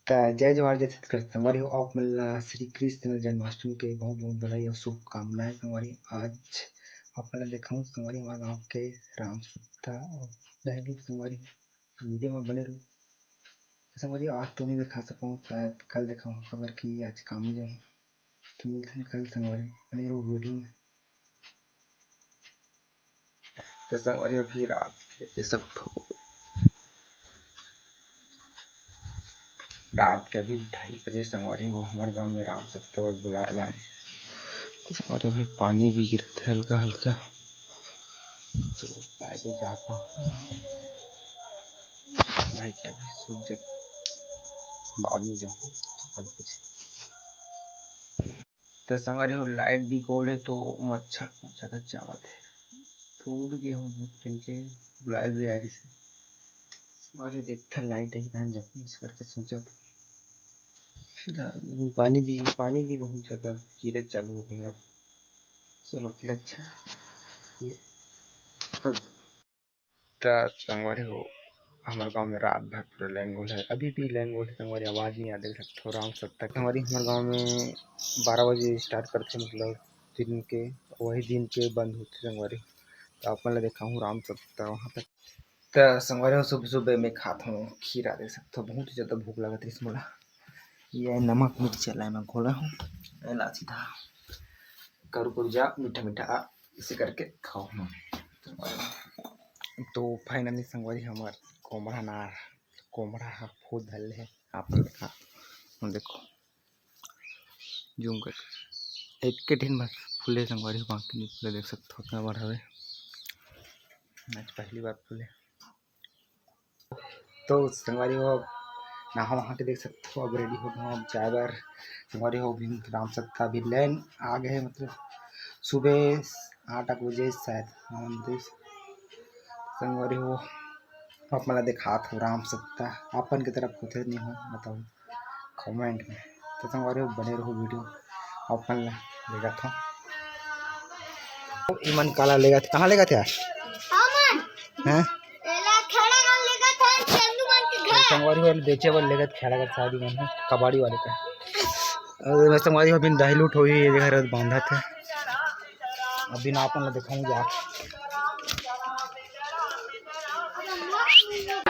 जय जवाहर जय छत्तीसगढ़ संगवारी हो आप मला श्री कृष्ण जन्माष्टमी के बहुत बहुत बधाई और शुभकामनाएं संगवारी। आज आप मला दिखाऊं संगवारी हमारे गाँव के राम सत्ता और दहली संगवारी वीडियो में बने रहो संगवारी। आज तो नहीं दिखा सकूँ, शायद कल दिखाऊँ खबर की आज काम जो है तो मिलते हैं कल संगवारी बने रहो वीडियो में। तो संगवारी अभी रात ये सब रात के अभी 2:30 बजे संगवारी वो हमारे गांव में राम सत्ता और बुलाया जाए और अभी पानी भी गिरता है हल्का हल्का तो आगे जाता हूँ भाई क्या भी सूख जाए बाद में जाऊँ सब कुछ। तो संगवारी हो लाइट भी गोल है तो मच्छर ज़्यादा चावत है थोड़ी गेहूँ के लाइट भी आ रही है और देखता लाइट है ना जब इस करके सोचा पानी भी बहुत ज़्यादा कीड़े चालू हो गए। चलो फिर अच्छा संगवारी हो हमारे गांव में रात भर पूरा लैंगोल है, अभी भी लैंगोल है संगवारी, आवाज़ नहीं आ देख सकते हो। राम सत्ता हमारी हमारे गांव में 12 बजे स्टार्ट करते मतलब दिन के, वही दिन के बंद होते संगवारी। तो आप मैं देखा हूँ राम सत्ता वहाँ तक तो संगवारी सुबह सुबह में खाता हूँ खीरा देख सकते हो, बहुत ही ज़्यादा भूख लगा थी इसमें। ये नमक मिर्च चला मैं घोला हूँ इलायची था करू कुर्जा मीठा मीठा इसे करके खाओ। तो फाइनली संगवारी हमार कोमड़ा नार कोमड़ा फूल धल है आप देखा देखो जूम कर एक के दिन बस फूले संगवारी बाकी नहीं फूले देख सकते हो कितना बड़ा है आज पहली बार फूले। तो संगवारी हो नहा वहाँ के देख सकते हो अब रेडी हो गया अब चाय बार संगवारी हो भी राम सत्ता भी लाइन आ गए मतलब सुबह 8 बजे शायद हाँ संगवारी हो आप मला दिखा था राम सत्ता अपन की तरफ होते नहीं हो बताओ कमेंट में। तो संगवारी हो बने रहो वीडियो अपन लेगा था ईमन काला लेगा था कहाँ लेगा था हैं संगवारी वाले बेचे वाले लेगा खेला कर शादी में कबाड़ी वाले का और संगवारी हो बिन दही लूट हुई ये घर बांधा थे अभी ना अपन दिखाऊंगे आप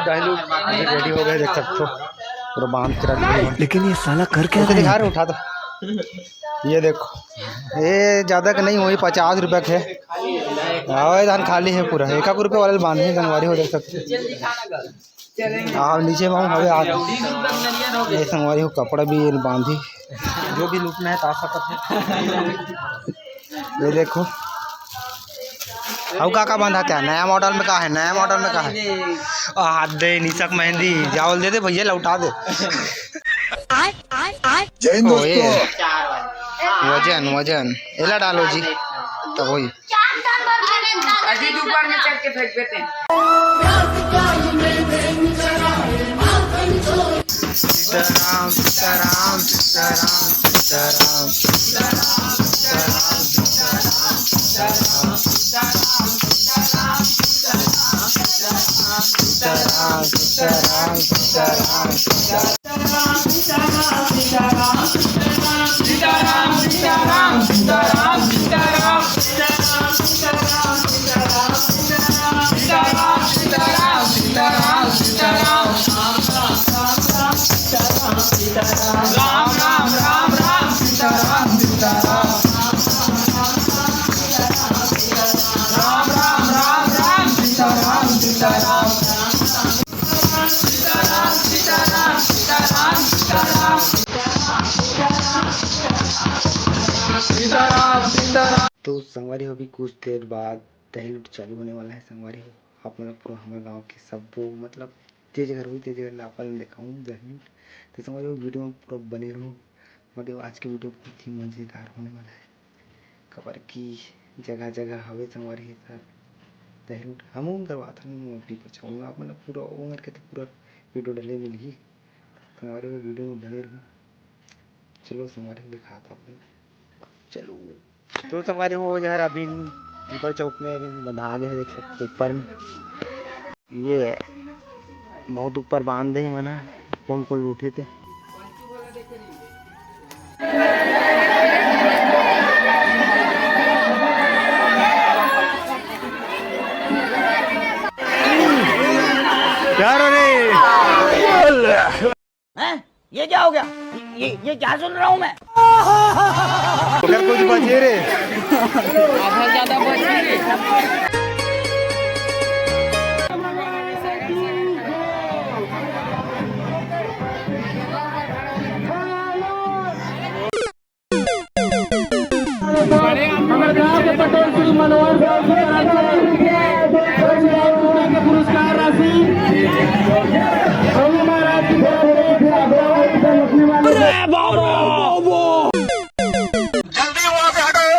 रेडी हो गए देख सकते हो पूरा बांध के रख। लेकिन ये साला कर क्या रहा है उठा दो ये देखो ये ज़्यादा का नहीं हुई 50 रुपये के धान खाली है पूरा 1 रुपये वाले बांधे संगवारी हो देख सकते हाँ नीचे में हवे आ ये संगवारी हो कपड़ा भी बांधी जो भी लूटना है ताकत है। ये देखो अब का बांधा क्या नया मॉडल में का है नया मॉडल में का है हाथ दे निशक मेहंदी जावल दे दे भैया लौटा दे वजन वजन एला डालो जी तब वही ऊपर में चढ़ के फेंक देते हैं। सीताराम सीताराम सीताराम सीताराम सीताराम सीताराम सीताराम सीताराम राम राम राम राम सीताराम सीताराम राम राम राम राम सीताराम सीताराम सीताराम सीताराम सीताराम सीताराम सीताराम। तो संगवारी हो भी कुछ देर बाद दही लूट चालू होने वाला है संगवारी हो आप मतलब पूरा हमारे गाँव के सब मतलब तेज घर हुई तेज घर अपन दिखाऊँ दही तो संगवारी हो वीडियो में पूरा बने रहो मतलब आज की वीडियो बहुत ही मज़ेदार होने वाला है खबर की जगह जगह हवे संगवारी है सर दही लूट हम करवाता हूँ भी बचाऊँगा आप मतलब पूरा उम्र के तो पूरा वीडियो डले मिली संगवारी हो वीडियो में बने रहो। चलो संगवारी दिखाता हूँ चलो तो संगवारी हो यार अभी ऊपर चौक में बंधा गए देख सकते ऊपर में ये बहुत ऊपर बांध दे मना कौन कौन उठे थे हैं? ये क्या हो गया? ये क्या सुन रहा हूँ मैं? अगर कुछ बचे रे आधा ज्यादा बच पटेल श्री मनोहर के पुरस्कार राशि महाराज जल्दी वहां से हटो।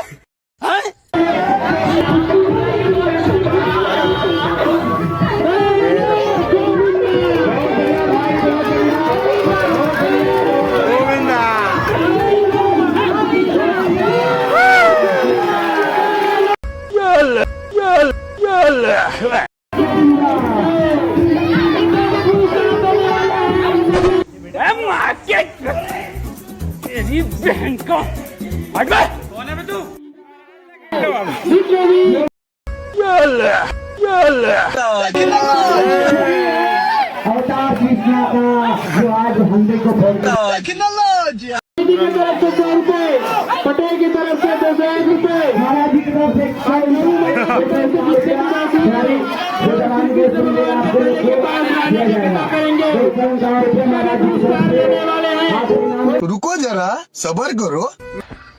तेरी बहन का हट बे। कौन है तू? अवतार कृष्णा का जो आज हमले को पटेल की तरफ से 200 रुपए, महाराज जी की तरफ से 100 रुको जरा सबर करो।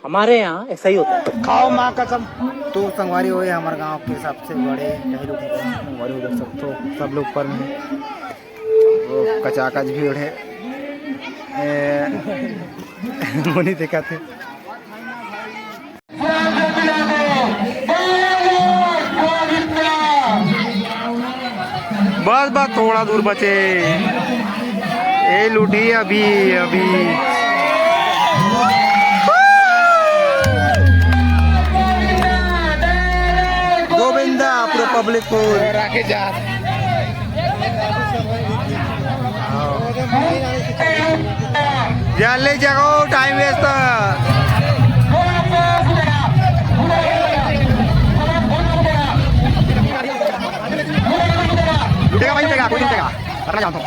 हमारे यहाँ ऐसा ही होता है। खाओ माँ कसम। तो संगवारी हुए हमारे गांव के सबसे बड़े संगवारी उधर सब लोग ऊपर में वो कचाकच भी उड़े मुनि देखा थे। बस बस थोड़ा दूर बचे। ये लूटी अभी अभी गोविंदा पूरा पब्लिक को राके जा जल्दी जगो टाइम वेस्ट लुटेगा भाई लुटेगा कोई नहीं लुटेगा करना जानता हूँ।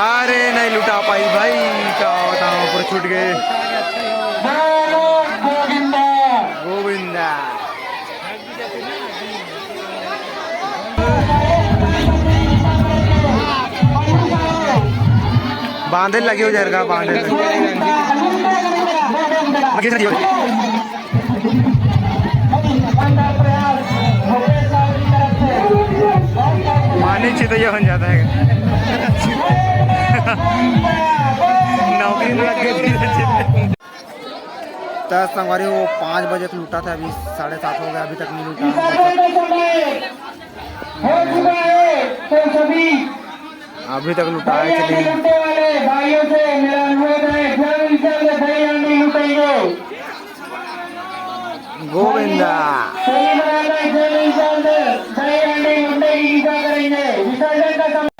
अरे नहीं लुटा पाई भाई क्या बताऊँ पूरे छूट गए। गोविंदा बांधे लगे हो जाएगा बांधे माने चाहिए तो ये बन जाता है। नौकरी में लग गई। दस संगवारी वो 5 बजे तक लूटा था, अभी 7:30 हो गया, अभी तक नहीं लूटा। अभी तक लुटाए चलिए भाइयों से मेरा अनुरोध है, गोविंदा करेंगे विसर्जन का समय